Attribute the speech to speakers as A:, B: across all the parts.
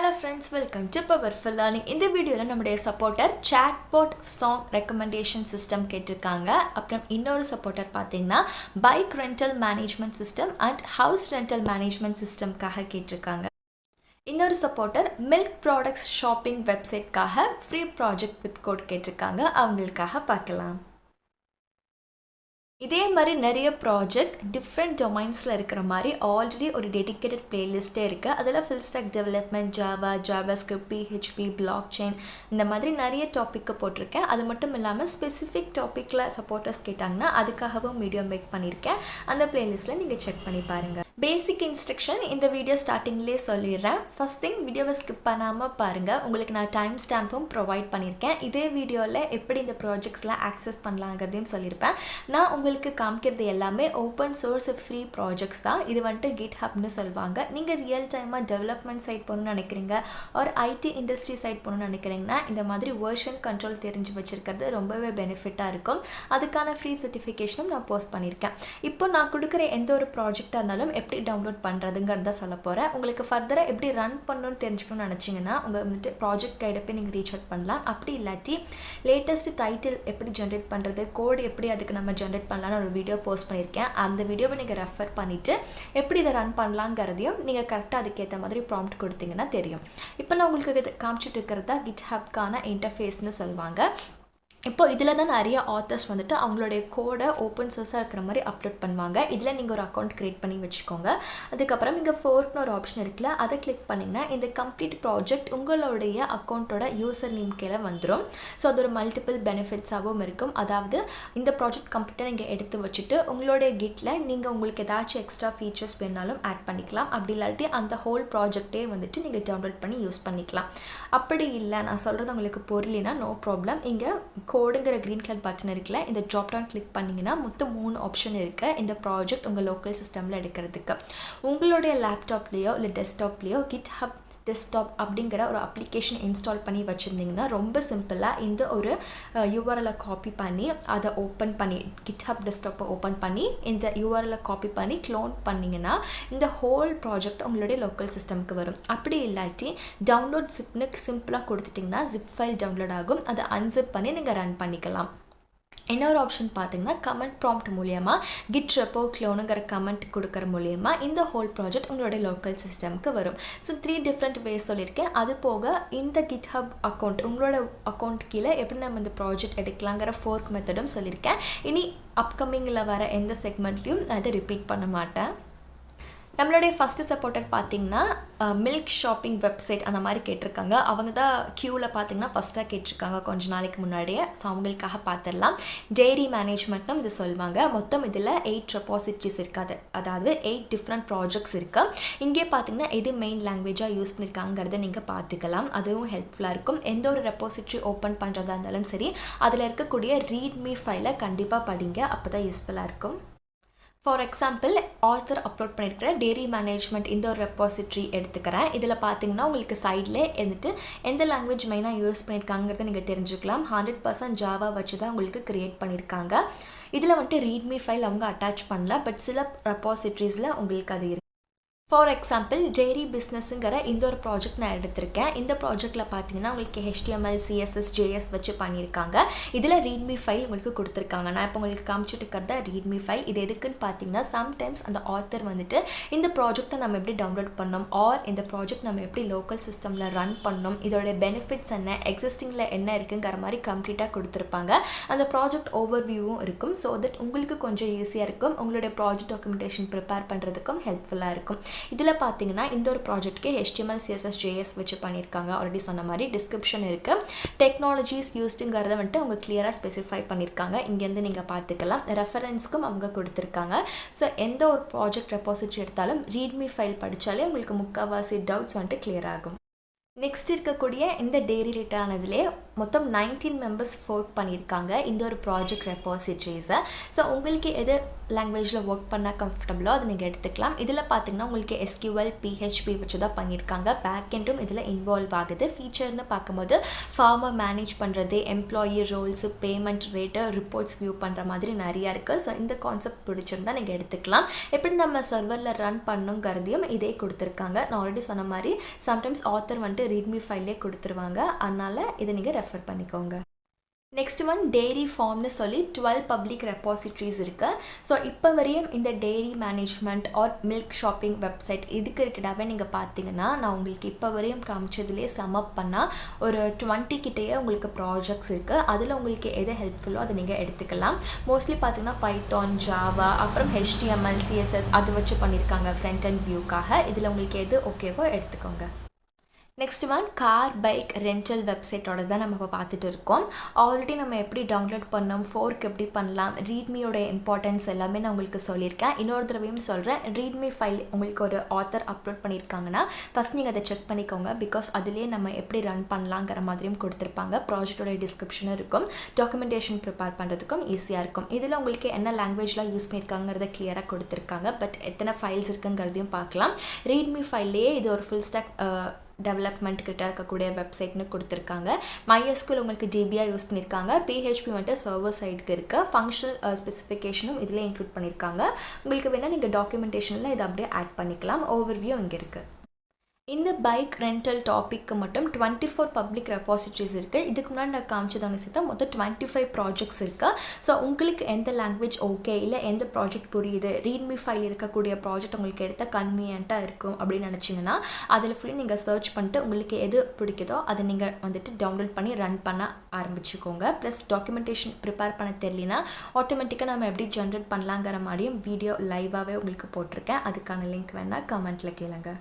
A: Hello friends, welcome to Powerful Learning. In this video, நம்முடைய supporter chatbot song recommendation system கேட்டிருக்காங்க. அப்புறம் இன்னொரு supporter பார்த்தீங்கன்னா bike rental management system and house rental management system காக கேட்டிருக்காங்க. இன்னொரு supporter milk products shopping website காக free project with code கேட்டிருக்காங்க. அவங்களுக்காக பார்க்கலாம். இதே மாதிரி நிறைய ப்ராஜெக்ட் டிஃப்ரெண்ட் டொமைன்ஸில் இருக்கிற மாதிரி ஆல்ரெடி ஒரு டெடிக்கேட்டட் பிளேலிஸ்ட்டே இருக்குது. அதில் full stock development, JavaScript, PHP, block chain இந்த மாதிரி நிறைய டாப்பிக்கு போட்டிருக்கேன். அது மட்டும் இல்லாமல் ஸ்பெசிஃபிக் டாப்பிக்கில் சப்போர்ட்டர்ஸ் கேட்டாங்கன்னா அதுக்காகவும் வீடியோ மேக் பண்ணியிருக்கேன். அந்த பிளேலிஸ்ட்டில் நீங்கள் செக் பண்ணி பாருங்கள். பேசிக் இன்ஸ்ட்ரக்ஷன் இந்த வீடியோ ஸ்டார்டிங்லேயே சொல்லிடுறேன். ஃபஸ்ட் திங், வீடியோவை ஸ்கிப் பண்ணாமல் பாருங்கள். உங்களுக்கு நான் டைம் ஸ்டாம்பும் ப்ரொவைட் பண்ணியிருக்கேன். இதே வீடியோவில் எப்படி இந்த ப்ராஜெக்ட்ஸ்லாம் ஆக்சஸ் பண்ணலாங்கிறதையும் சொல்லியிருப்பேன். நான் உங்களுக்கு காமிக்கிறது எல்லாமே ஓப்பன் சோர்ஸ் ஃப்ரீ ப்ராஜெக்ட்ஸ் தான். இது வந்துட்டு GitHubனு சொல்லுவாங்க. நீங்கள் ரியல் டைமாக டெவலப்மெண்ட் சைட் போகணுன்னு நினைக்கிறீங்க, ஒரு ஐடி இண்டஸ்ட்ரி சைட் போகணுன்னு நினைக்கிறீங்கன்னா இந்த மாதிரி வெர்ஷன் கண்ட்ரோல் தெரிஞ்சு வச்சுருக்கிறது ரொம்பவே பெனிஃபிட்டாக இருக்கும். அதுக்கான ஃப்ரீ சர்டிஃபிகேஷனும் நான் போஸ்ட் பண்ணியிருக்கேன். இப்போ நான் கொடுக்குற எந்த ஒரு ப்ராஜெக்டாக இருந்தாலும் எப்படி டவுன்லோட் பண்ணுறதுங்கிறத சொல்ல போகிறேன். உங்களுக்கு ஃபர்தராக எப்படி ரன் பண்ணணும்னு தெரிஞ்சுக்கணும்னு நினச்சிங்கன்னா உங்கள் வந்துட்டு ப்ராஜெக்ட் கைடை போய் நீங்கள் ரீச் அவுட் பண்ணலாம். அப்படி இல்லாட்டி லேட்டஸ்ட் டைட்டில் எப்படி ஜென்ரேட் பண்ணுறது, கோடு எப்படி அதுக்கு நம்ம ஜென்ரேட் பண்ணலான்னு ஒரு வீடியோ போஸ்ட் பண்ணியிருக்கேன். அந்த வீடியோவை நீங்கள் ரெஃபர் பண்ணிவிட்டு எப்படி இதை ரன் பண்ணலாங்கிறதையும் நீங்கள் கரெக்டாக அதுக்கேற்ற மாதிரி ப்ராம்ப்ட் கொடுத்தீங்கன்னா தெரியும். இப்போ நான் உங்களுக்கு இது காமிச்சிட்டு இருக்கிறதா GitHubக்கான இன்டர்ஃபேஸ்னு சொல்லுவாங்க. இப்போ இதில் தான் நிறைய ஆத்தர்ஸ் வந்துட்டு அவங்களுடைய கோடை ஓப்பன் சோர்ஸாக இருக்கிற மாதிரி அப்லோட் பண்ணுவாங்க. இதில் நீங்கள் ஒரு அக்கௌண்ட் க்ரியேட் பண்ணி வச்சுக்கோங்க. அதுக்கப்புறம் இங்கே ஃபோர்க்னு ஒரு ஆப்ஷன் இருக்குல்ல, அதை கிளிக் பண்ணிங்கன்னா இந்த கம்ப்ளீட் ப்ராஜெக்ட் உங்களுடைய அக்கௌண்ட்டோட யூசர் நேம் கீழே வந்துடும். ஸோ அது ஒரு மல்டிபிள் பெனிஃபிட்ஸாகவும் இருக்கும். அதாவது இந்த ப்ராஜெக்ட் கம்ப்ளீட்டாக நீங்கள் எடுத்து வச்சுட்டு உங்களுடைய கிட்டில் நீங்கள் உங்களுக்கு ஏதாச்சும் எக்ஸ்ட்ரா ஃபீச்சர்ஸ் வேணாலும் ஆட் பண்ணிக்கலாம். அப்படி இல்லாட்டி அந்த ஹோல் ப்ராஜெக்டே வந்துட்டு நீங்கள் டவுன்லோட் பண்ணி யூஸ் பண்ணிக்கலாம். அப்படி இல்லை, நான் சொல்கிறது உங்களுக்கு புரியலைன்னா நோ ப்ராப்ளம். இங்கே கோடுங்கிற க்ரீன் கலர் பட்டன் இருக்குல்ல, இந்த ட்ராப் டவுன் கிளிக் பண்ணிங்கன்னா மொத்தம் 3 ஆப்ஷன் இருக்குது இந்த ப்ராஜெக்ட் உங்கள் லோக்கல் சிஸ்டமில் எடுக்கிறதுக்கு. உங்களுடைய லேப்டாப்லேயோ இல்லை டெஸ்க்டாப்லேயோ GitHub டெஸ்க்டாப் அப்படிங்கிற ஒரு அப்ளிகேஷன் இன்ஸ்டால் பண்ணி வச்சுருந்தீங்கன்னா ரொம்ப சிம்பிளாக இந்த ஒரு URL காப்பி பண்ணி அதை ஓப்பன் பண்ணி GitHub டெஸ்க்டாப்பை ஓப்பன் பண்ணி இந்த URL காப்பி பண்ணி க்ளோன் பண்ணிங்கன்னா இந்த ஹோல் ப்ராஜெக்ட் உங்களுடைய லோக்கல் சிஸ்டமுக்கு வரும். அப்படி இல்லாட்டி டவுன்லோட் ஜிப்னு சிம்பிளாக கொடுத்துட்டிங்கன்னா ஜிப் ஃபைல் டவுன்லோட் ஆகும். அதை அன்சிப் பண்ணி நீங்கள் ரன் பண்ணிக்கலாம். இன்னொரு ஆப்ஷன் பார்த்தீங்கன்னா கமெண்ட் ப்ராம்ப்ட் மூலியமாக கிட் ரெப்போ க்ளோனுங்கிற கமெண்ட் கொடுக்குற மூலியமாக இந்த ஹோல் ப்ராஜெக்ட் உங்களுடைய லோக்கல் சிஸ்டமுக்கு வரும். ஸோ 3 டிஃப்ரெண்ட் வேஸ் சொல்லியிருக்கேன். அது போக இந்த GitHub அக்கௌண்ட் உங்களோட அக்கௌண்ட் கீழே எப்படி நம்ம இந்த ப்ராஜெக்ட் எடுக்கலாங்கிற ஃபோர்க் மெத்தடும் சொல்லியிருக்கேன். இனி அப்கமிங்கில் வர எந்த செக்மெண்ட்லையும் நான் இதை ரிப்பீட் பண்ண மாட்டேன். நம்மளுடைய ஃபஸ்ட்டு சப்போர்ட்டர் பார்த்திங்கன்னா மில்க் ஷாப்பிங் வெப்சைட் அந்த மாதிரி கேட்டிருக்காங்க. அவங்க தான் க்யூவில் பார்த்திங்கன்னா ஃபஸ்ட்டாக கேட்டிருக்காங்க கொஞ்ச நாளைக்கு முன்னாடியே. ஸோ அவங்களுக்காக பார்த்துடலாம். டெய்ரி மேனேஜ்மெண்ட்னும் இது சொல்லுவாங்க. மொத்தம் இதில் 8 ரெப்பாசிட்ரிஸ் இருக்காது, அதாவது 8 டிஃப்ரெண்ட் ப்ராஜெக்ட்ஸ் இருக்குது. இங்கே பார்த்திங்கன்னா எது மெயின் லாங்குவேஜாக யூஸ் பண்ணியிருக்காங்கிறத நீங்கள் பார்த்துக்கலாம். அதுவும் ஹெல்ப்ஃபுல்லாக இருக்கும். எந்த ஒரு ரெப்பாசிட்ரி ஓப்பன் பண்ணுறதா இருந்தாலும் சரி, அதில் இருக்கக்கூடிய ரீட்மீ ஃபைலை கண்டிப்பாக படிங்க, அப்போ தான் யூஸ்ஃபுல்லாக இருக்கும். ஃபார் எக்ஸாம்பிள், ஆத்தர் அப்லோட் பண்ணியிருக்கிற டெய்ரி மேனேஜ்மெண்ட் இந்த ஒரு ரெப்பாசிட்ரி எடுத்துக்கிறேன். இதில் பார்த்தீங்கன்னா உங்களுக்கு சைட்லே இருந்துட்டு எந்த லாங்குவேஜ் மெயினாக யூஸ் பண்ணியிருக்காங்கிறத நீங்கள் தெரிஞ்சுக்கலாம். 100% ஜாவா வச்சு தான் உங்களுக்கு க்ரியேட் பண்ணியிருக்காங்க. இதில் வந்துட்டு ரீட்மீ ஃபைல் அவங்க அட்டாச் பண்ணல, பட் சில ரெப்பாசிட்ரிஸில் உங்களுக்கு அது இருக்குது. ஃபார் எக்ஸாம்பிள், டெய்ரி பிஸ்னஸுங்கிற இந்த ஒரு ப்ராஜெக்ட் நான் எடுத்திருக்கேன். இந்த ப்ராஜெக்டில் பார்த்தீங்கன்னா உங்களுக்கு HTML, CSS, JS வச்சு பண்ணியிருக்காங்க. இதில் ரீட்மீ ஃபைல் உங்களுக்கு கொடுத்துருக்காங்க. நான் இப்போ உங்களுக்கு காமிச்சிட்டு இருக்கிறதா ரீட்மீ ஃபைல். இது எதுக்குன்னு பார்த்தீங்கன்னா சம்டைம்ஸ் அந்த ஆத்தர் வந்துட்டு இந்த ப்ராஜெக்டை நம்ம எப்படி டவுன்லோட் பண்ணோம், ஆர் இந்த ப்ராஜெக்ட் நம்ம எப்படி லோக்கல் சிஸ்டமில் ரன் பண்ணோம், இதோடைய பெனிஃபிட்ஸ் என்ன, எக்ஸிஸ்டிங்கில் என்ன இருக்குங்கிற மாதிரி கம்ப்ளீட்டாக கொடுத்துருப்பாங்க. அந்த ப்ராஜெக்ட் ஓவர்வியூவும் இருக்கும். ஸோ தட் உங்களுக்கு கொஞ்சம் ஈஸியாக இருக்கும். உங்களுடைய ப்ராஜெக்ட் டாக்குமெண்டேஷன் ப்ரிப்பேர் பண்ணுறதுக்கும் ஹெல்ப்ஃபுல்லாக இருக்கும். இதில் பார்த்தீங்கன்னா இந்த ஒரு ப்ராஜெக்ட்க்கு HTML, CSS, JS வச்சு பண்ணியிருக்காங்க. ஆல்ரெடி சொன்ன மாதிரி டிஸ்கிரிப்ஷன் இருக்குது. டெக்னாலஜிஸ் யூஸ்டுங்கிறத வந்துட்டு அவங்க கிளியராக ஸ்பெசிஃபை பண்ணியிருக்காங்க. இங்கேருந்து நீங்கள் பார்த்துக்கலாம். ரெஃபரன்ஸ்க்கும் அவங்க கொடுத்துருக்காங்க. ஸோ எந்த ஒரு ப்ராஜெக்ட் ரெப்பாசிட்ரி எடுத்தாலும் ரீட்மீ ஃபைல் படித்தாலே உங்களுக்கு முக்கால்வாசி டவுட்ஸ் வந்துட்டு கிளியர் ஆகும். நெக்ஸ்ட் இருக்கக்கூடிய இந்த டே ரிலேட்டானதுலேயே மொத்தம் 19 மெம்பர்ஸ் ஒர்க் பண்ணியிருக்காங்க இந்த ஒரு ப்ராஜெக்ட் ரெப்பாசிட்ரிஸை. ஸோ உங்களுக்கு எது லாங்குவேஜில் ஒர்க் பண்ணால் கம்ஃபர்டபுளோ அதை நீங்கள் எடுத்துக்கலாம். இதில் பார்த்தீங்கன்னா உங்களுக்கு SQL PHP வச்சு தான் பண்ணியிருக்காங்க. பேக்கெண்டும் இதில் இன்வால்வ் ஆகுது. ஃபீச்சர்னு பார்க்கும்போது ஃபார்மை மேனேஜ் பண்ணுறது, employee rolls, payment rate, reports view பண்ணுற மாதிரி நிறையா இருக்குது. ஸோ இந்த கான்செப்ட் பிடிச்சிருந்தா நீங்கள் எடுத்துக்கலாம். எப்படி நம்ம சர்வரில் ரன் பண்ணுங்கிறதையும் இதே கொடுத்துருக்காங்க. நான் ஆல்ரெடி சொன்ன மாதிரி சம்டைம்ஸ் ஆத்தர் வந்துட்டு ரீட்மி ஃபைல்லே கொடுத்துருவாங்க. அதனால் இதை நீங்கள் ரெஃபர் பண்ணிக்கோங்க. நெக்ஸ்ட் ஒன் டெய்ரி ஃபார்ம்னு சொல்லி 12 பப்ளிக் ரெப்பாசிட்ரிஸ் இருக்குது. ஸோ இப்போ வரையும் இந்த dairy management R milk shopping website இதுக்கு ரிலேட்டடாகவே நீங்கள் பார்த்தீங்கன்னா நான் உங்களுக்கு இப்போ வரையும் காமிச்சதுலேயே சம்அப் பண்ணால் ஒரு 20 கிட்டேயே உங்களுக்கு ப்ராஜெக்ட்ஸ் இருக்குது. அதில் உங்களுக்கு எது ஹெல்ப்ஃபுல்லோ அதை நீங்கள் எடுத்துக்கலாம். மோஸ்ட்லி பார்த்தீங்கன்னா பைத்தான், ஜாவா, அப்புறம் HTML CSS அது வச்சு பண்ணியிருக்காங்க ஃப்ரண்ட் அண்ட் வியூக்காக. இதில் உங்களுக்கு எது ஓகேவோ எடுத்துக்கோங்க. Next one car bike rental வெப்சைட்டோட தான் நம்ம இப்போ பார்த்துட்டு இருக்கோம். ஆல்ரெடி நம்ம எப்படி டவுன்லோட் பண்ணோம், ஃபோர்க் எப்படி பண்ணலாம், ரீட்மியோட இம்பார்ட்டன்ஸ் எல்லாமே நான் உங்களுக்கு சொல்லியிருக்கேன். இன்னொரு தடவையும் சொல்கிறேன், ரீட்மி ஃபைல் உங்களுக்கு ஒரு ஆத்தர் அப்லோட் பண்ணியிருக்காங்கன்னா ஃபஸ்ட் நீங்கள் அதை செக் பண்ணிக்கோங்க. பிகாஸ் அதுலேயே நம்ம எப்படி ரன் பண்ணலாங்கிற மாதிரியும் கொடுத்துருப்பாங்க. ப்ராஜெக்டோட டிஸ்கிரிப்ஷனும் இருக்கும், டாக்குமெண்டேஷன் ப்ரிப்பேர் பண்ணுறதுக்கும் ஈஸியாக இருக்கும். இதில் உங்களுக்கு என்ன லாங்குவேஜ்லாம் யூஸ் பண்ணியிருக்காங்கிறத கிளியராக கொடுத்துருக்காங்க. பட் எத்தனை ஃபைல்ஸ் இருக்குங்கிறதையும் பார்க்கலாம். ரீட்மி ஃபைல்லையே இது ஒரு ஃபுல் ஸ்டாக் டெவலப்மெண்ட் கிட்ட இருக்கக்கூடிய வெப்சைட்னு கொடுத்துருக்காங்க. MySQL உங்களுக்கு DBயாக யூஸ் பண்ணியிருக்காங்க. PHP வந்துட்டு சர்வர் சைடுக்கு இருக்குது. ஃபங்க்ஷனல் ஸ்பெசிஃபிகேஷனும் இதில் இன்க்ளூட் பண்ணியிருக்காங்க. உங்களுக்கு வேணால் நீங்கள் டாக்குமெண்டேஷனில் இதை அப்படியே ஆட் பண்ணிக்கலாம். ஓவர்வியூ இங்கே இருக்குது. இந்த பைக் ரெண்டல் டாப்பிக்கு மட்டும் 24 பப்ளிக் ரெப்பாசிட்ரிஸ் இருக்குது. இதுக்கு முன்னாடி நான் காமிச்சதவங்க சேர்த்தா மொத்தம் 25 ப்ராஜெக்ட்ஸ் இருக்குது. ஸோ உங்களுக்கு எந்த லாங்குவேஜ் ஓகே, இல்லை எந்த ப்ராஜெக்ட் புரியுது, ரீட்மி ஃபைல் இருக்கக்கூடிய ப்ராஜெக்ட் உங்களுக்கு எடுத்தால் கன்வீனியண்ட்டாக இருக்கும் அப்படின்னு நினச்சிங்கன்னா அதில் ஃபுல்லி நீங்கள் சர்ச் பண்ணிட்டு உங்களுக்கு எது பிடிக்குதோ அதை நீங்கள் வந்துட்டு டவுன்லோட் பண்ணி ரன் பண்ண ஆரம்பிச்சுக்கோங்க. ப்ளஸ் டாக்குமெண்டேஷன் ப்ரிப்பேர் பண்ண தெரியலனா ஆட்டோமேட்டிக்காக நம்ம எப்படி ஜென்ரேட் பண்ணலாங்கிற மாதிரியும் வீடியோ லைவாகவே உங்களுக்கு போட்டிருக்கேன். அதுக்கான லிங்க் வேணால் கமெண்ட்டில் கேளுங்க.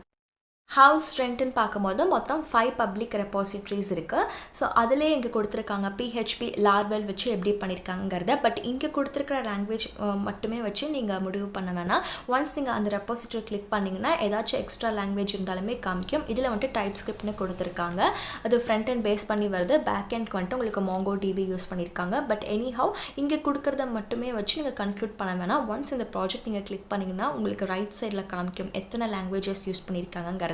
A: ஹவுஸ் ரெண்ட்டுன்னு பார்க்கும்போது மொத்தம் 5 பப்ளிக் ரெப்பாசிட்ரிஸ் இருக்குது. ஸோ அதிலே இங்கே கொடுத்துருக்காங்க PHP லார்வல் வச்சு எப்படி பண்ணியிருக்காங்கிறத. பட் இங்கே கொடுத்துருக்கிற லாங்குவேஜ் மட்டுமே வச்சு நீங்கள் முடிவு பண்ண வேணாம். ஒன்ஸ் நீங்கள் அந்த ரெப்பாசிட்ரி கிளிக் பண்ணிங்கன்னா ஏதாச்சும் எக்ஸ்ட்ரா லாங்குவேஜ் இருந்தாலுமே காமிக்கும். இதில் வந்துட்டு டைப் ஸ்கிரிப்ட்னு கொடுத்துருக்காங்க. அது ஃப்ரண்ட் அண்ட் பேஸ் பண்ணி வருது. பேக் அண்ட் வந்துட்டு உங்களுக்கு MongoDB யூஸ் பண்ணியிருக்காங்க. பட் எனிஹவ் இங்கே கொடுக்குறத மட்டுமே வச்சு நீங்கள் கன்க்ளூட் பண்ண வேணாம். ஒன்ஸ் இந்த ப்ராஜெக்ட் நீங்கள் கிளிக் பண்ணிங்கன்னா உங்களுக்கு ரைட் சைடில் காமிக்கும் எத்தனை லாங்குவேஜஸ் யூஸ் பண்ணியிருக்காங்கிறது.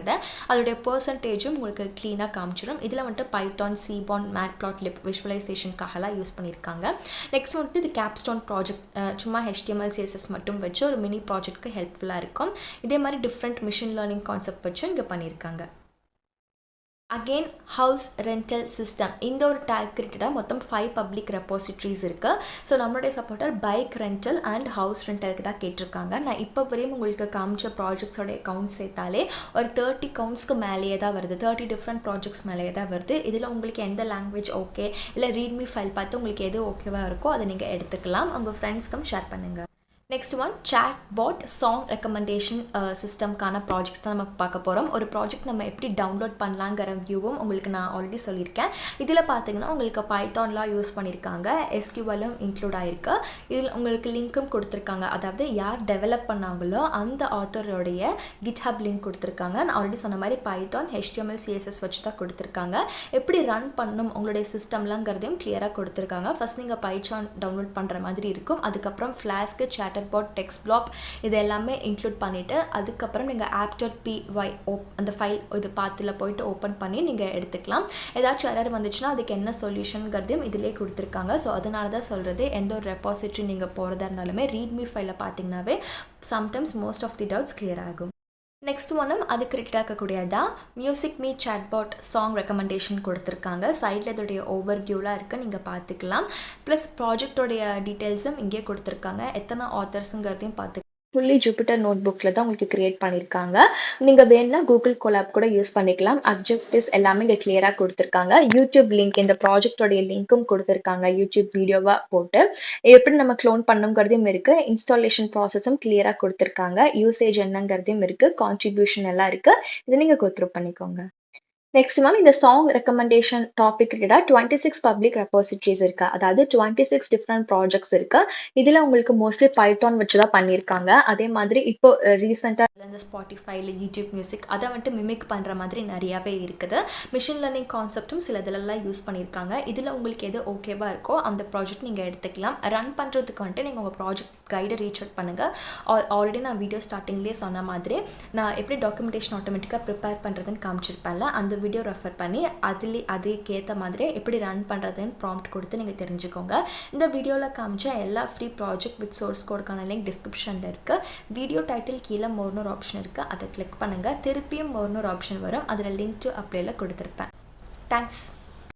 A: அதோடைய பெர்சன்டேஜும் உங்களுக்கு க்ளீனாக காமிச்சிடும். இதில் வந்துட்டு பைத்தான், சிபான், மேட்ப்ளாட்லிப் விஷுவலைசேஷனுக்காகலாம் யூஸ் பண்ணியிருக்காங்க. நெக்ஸ்ட் வந்துட்டு இது கேப்ஸ்டோன் ப்ராஜெக்ட் சும்மா HTML CSS மட்டும் வச்சு ஒரு மினி ப்ராஜெக்ட்க்கு ஹெல்ப்ஃபுல்லாக இருக்கும். இதே மாதிரி டிஃப்ரெண்ட் மிஷின் லேர்னிங் கான்செப்ட் வச்சு இங்கே பண்ணியிருக்காங்க. அகெயின் ஹவுஸ் ரெண்டல் சிஸ்டம் இந்த ஒரு டேக் ரிலேட்டடாக மொத்தம் 5 பப்ளிக் ரெப்பாசிட்ரிஸ் இருக்குது. ஸோ நம்மளுடைய supporter bike rental and house ரெண்டலுக்கு தான் கேட்டிருக்காங்க. நான் இப்போ வரையும் உங்களுக்கு காமிச்ச ப்ராஜெக்ட்ஸோடைய கவுண்ட் சேர்த்தாலே ஒரு 30 கவுண்ட்ஸ்க்கு மேலேயே தான் வருது. 30 டிஃப்ரெண்ட் ப்ராஜெக்ட்ஸ் மேலேயே தான் வருது. இதில் உங்களுக்கு எந்த லாங்குவேஜ் ஓகே, இல்லை ரீட்மி ஃபைல் பார்த்து உங்களுக்கு எது ஓகேவாக இருக்கோ அதை நீங்கள் எடுத்துக்கலாம். உங்கள் ஃப்ரெண்ட்ஸ்க்கும் ஷேர் பண்ணுங்கள். நெக்ஸ்ட் ஒன் சாட் பாட் சாங் ரெக்கமெண்டேஷன் சிஸ்டம்க்கான ப்ராஜெக்ட்ஸ் தான் நம்ம பார்க்க போகிறோம். ஒரு ப்ராஜெக்ட் நம்ம எப்படி டவுன்லோட் பண்ணலாங்கிற வியூவும் உங்களுக்கு நான் ஆல்ரெடி சொல்லியிருக்கேன். இதில் பார்த்தீங்கன்னா உங்களுக்கு பைத்தான்லாம் யூஸ் பண்ணியிருக்காங்க, SQLம் இன்க்ளூட் ஆகிருக்கு. இதில் உங்களுக்கு லிங்க்கும் கொடுத்துருக்காங்க. அதாவது யார் டெவலப் பண்ணாங்களோ அந்த ஆத்தரோடைய கிட்ஹப் லிங்க் கொடுத்துருக்காங்க. நான் ஆல்ரெடி சொன்ன மாதிரி பைத்தான், HTML CSS வச்சு தான் கொடுத்துருக்காங்க. எப்படி ரன் பண்ணணும் உங்களுடைய சிஸ்டம்லாங்கிறதையும் கிளியராக கொடுத்துருக்காங்க. ஃபஸ்ட் நீங்கள் பைத்தான் டவுன்லோட் பண்ணுற மாதிரி இருக்கும். அதுக்கப்புறம் ஃப்ளாஸ்க்கு, சாட்டர் பாட், டெக்ஸ்ட் பிளாக் இது எல்லாமே இன்க்ளூட் பண்ணிவிட்டு அதுக்கப்புறம் நீங்கள் app.py அந்த ஃபைல் இது பாத்தில் போயிட்டு ஓப்பன் பண்ணி நீங்கள் எடுத்துக்கலாம். ஏதாச்சும் எரர் வந்துச்சுன்னா அதுக்கு என்ன சொல்யூஷனுங்கிறதையும் இதிலே கொடுத்துருக்காங்க. ஸோ அதனால தான் சொல்கிறது, எந்த ஒரு ரெப்பாசிட்ரி நீங்கள் போகிறதா இருந்தாலுமே ரீட்மி ஃபைலை பார்த்தீங்கன்னாவே sometimes most of the doubts clear ஆகும். நெக்ஸ்ட் ஒன்றும் அதுக்கு ரிலேட்டடாக இருக்கக்கூடியதான் music me chatbot song recommendation கொடுத்துருக்காங்க. சைடில் இதோடைய ஓவர் வியூலாம் இருக்குது, நீங்கள் பார்த்துக்கலாம். ப்ளஸ் ப்ராஜெக்டோடைய டீட்டெயில்ஸும் இங்கே கொடுத்துருக்காங்க. எத்தனை ஆத்தர்ஸுங்கிறதையும் பார்த்து ஃபுல்லி ஜூபிட்டர் நோட் புக்கில் தான் உங்களுக்கு கிரியேட் பண்ணியிருக்காங்க. நீங்கள் வேணும்னா கூகுள் கொலாப் கூட யூஸ் பண்ணிக்கலாம். அப்ஜெக்டிவ்ஸ் எல்லாமே இங்கே கிளியராக கொடுத்துருக்காங்க. யூடியூப் லிங்க், இந்த ப்ராஜெக்டோடைய லிங்க்கும் கொடுத்துருக்காங்க. யூடியூப் வீடியோவாக போட்டு எப்படி நம்ம க்ளோன் பண்ணுங்கிறதையும் இருக்குது. இன்ஸ்டாலேஷன் ப்ராசஸும் கிளியராக கொடுத்துருக்காங்க. யூசேஜ் என்னங்கிறதையும் இருக்குது. கான்ட்ரிபியூஷன் எல்லாம் இருக்குது. இதை நீங்கள் கோத்ரூ பண்ணிக்கோங்க. நெக்ஸ்ட் மேம் இந்த சாங் ரெக்கமெண்டேஷன் டாபிக் ரிலேட்டடாக 26 பப்ளிக் ரெப்போசிட்டரிஸ் இருக்கு. அதாவது 26 டிஃப்ரெண்ட் ப்ராஜெக்ட்ஸ் இருக்கு. இதில் உங்களுக்கு மோஸ்ட்லி பைத்தான் வச்சு தான் பண்ணியிருக்காங்க. அதே மாதிரி இப்போ ரீசெண்டாக இந்த ஸ்பாட்டிஃபை இல்லை யூடியூப் மியூசிக் அதை வந்துட்டு மிமிக் பண்ணுற மாதிரி நிறையாவே இருக்குது. மிஷின் லேர்னிங் கான்செப்டும் சில இதிலெல்லாம் யூஸ் பண்ணியிருக்காங்க. இதில் உங்களுக்கு எது ஓகேவா இருக்கோ அந்த ப்ராஜெக்ட் நீங்கள் எடுத்துக்கலாம். ரன் பண்ணுறதுக்கு வந்துட்டு நீங்கள் உங்கள் ப்ராஜெக்ட் கைடை ரீச் அவுட் பண்ணுங்கள். ஆல்ரெடி நான் வீடியோ ஸ்டார்டிங்லேயே சொன்ன மாதிரி நான் எப்படி டாக்குமெண்டேஷன் ஆட்டோமேட்டிக்காக ப்ரிப்பேர் பண்ணுறதுன்னு காமிச்சிருப்பேன்ல, அந்த வீடியோ ரெஃபர் பண்ணி அதுக்கேற்ற மாதிரி எப்படி ரன் பண்ணுறதுன்னு ப்ராம்ப்ட் கொடுத்து நீங்கள் தெரிஞ்சுக்கோங்க. இந்த வீடியோவில் காமிச்ச எல்லா ஃப்ரீ ப்ராஜெக்ட் வித் சோர்ஸ் கோடுக்கான லிங்க் டிஸ்கிரிப்ஷனில் இருக்குது. வீடியோ டைட்டில் கீழே மோர்னு ஒரு ஆப்ஷன் இருக்குது, அதை கிளிக் பண்ணுங்கள். திருப்பியும் மோர்னு ஒரு ஆப்ஷன் வரும், அதில் லிங்க் டு அப்ளைல கொடுத்துருப்பேன். தேங்க்ஸ்.